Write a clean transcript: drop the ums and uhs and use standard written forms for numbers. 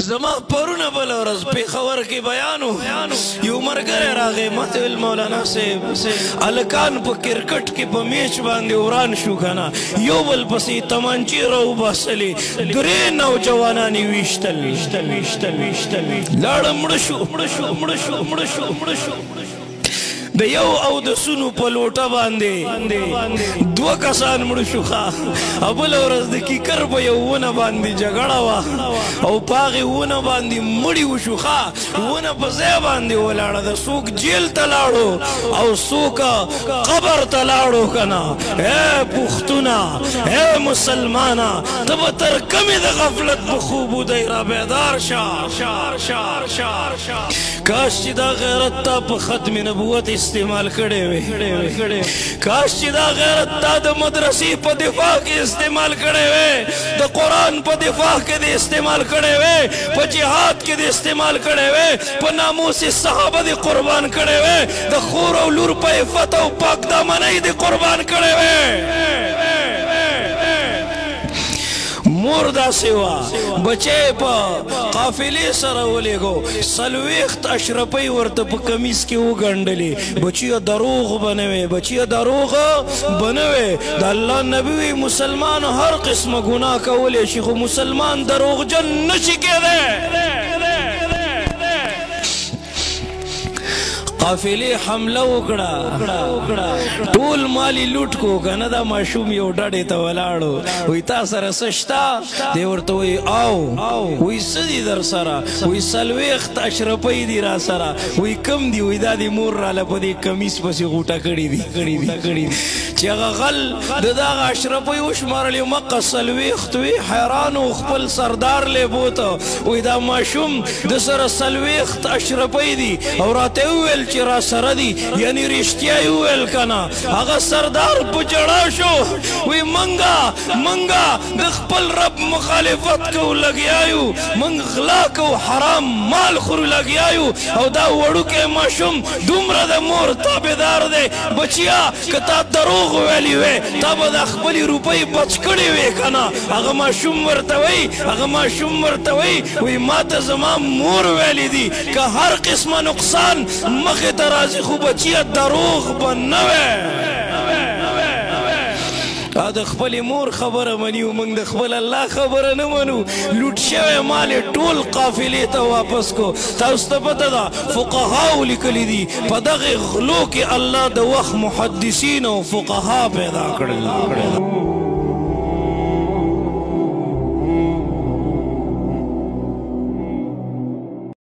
زما پرونه بل ورځ پېښور کې بیانو یو ملګری راغی ماته ویل مولانا صاحب هلکان په کرکټ کې په میچ باندې وران شو که نه یو بل پسې تمانچې راوباسلې درې نوجوانان یې ویشتل لاړه مړه شو د یو اودسونو په لوټه باندې دوه کسان مړه شو ښه او بله ورځ د کیکر په یو ونه باندې جګړه وه او په هغې ونه باندې مړي وشو ښه ونه په ځای باندې ولاړه ده څوک جیل ته لاړو او څوک قبر ته لاړو که نه ای پښتونه ای مسلمانه ته به تر کمې د غفلت په خوب ودی را بیدار شه کاش چې دا غیرت تا په ختم نبوت استعمال کړی وی کاش چې دا غیرت تا د مدرسې په دفاع کې استعمال کړی وی د قرآن په دفاع کې د استعمال کړی وی په جهاد کې د استعمال کړی وی په ناموس صحابه د قربان کړی وی د خور او لور په عفت او پاک دامنۍ د قربان کړی وی مور داسې وه بچی په قافلې سره ولېږو 40 اشرفۍ ورته په کمیس کې وګنډلې بچیه دروغ به نه وې د الله نبي وی مسلمان هر قسمه ګناه کولی شي خو مسلمان دروغجن نشي کېدی قافلې حمله وکړه ټول مالی لوټ کو که نه دا ماشوم یو ډډې ته ولاړو وی تا سره څه شته دی ورته وی او وی څه دي در سره وی 40 اشرفۍ دي را سره وی کم دي وی دا د مور راله په دې کمیس پسې غوټه کړي دي چې هغه غل د دغه اشرفۍ وشمارلې مقه 40 وی حیران و خپل سردار لی بوته وی دا ماشوم د سره 40 اشرفۍ دي او راته وویل چې را سره دي یعنی رښتیا یې وویل که نه هغه سردار په جړا شو وی منګه د خپل رب مخالفت کو لګیا یو موږ غلا کو حرام مال خورو لګیا یو او دا وړوکی ماشوم دومره د مور تابعدار دی بچیا که تا دروغ ویلي وی تا به د خپلې روپۍ بچ کړې وې که نه هغه ماشوم ورته وی ما ته زما مور ویلي دي که هر قسمه نقصان مخې ته راځي خو بچیه دروغ به نه وی د خپلې مور خبره مني او موږ د خپل الله خبره نه منو لوټ شوی مال یې ټول قافلې ته واپس کو تاسو ته پته ده فقهاو لیکلي دي په دغې غلو کې الله د وخت محدثین او فقها پیدا کړل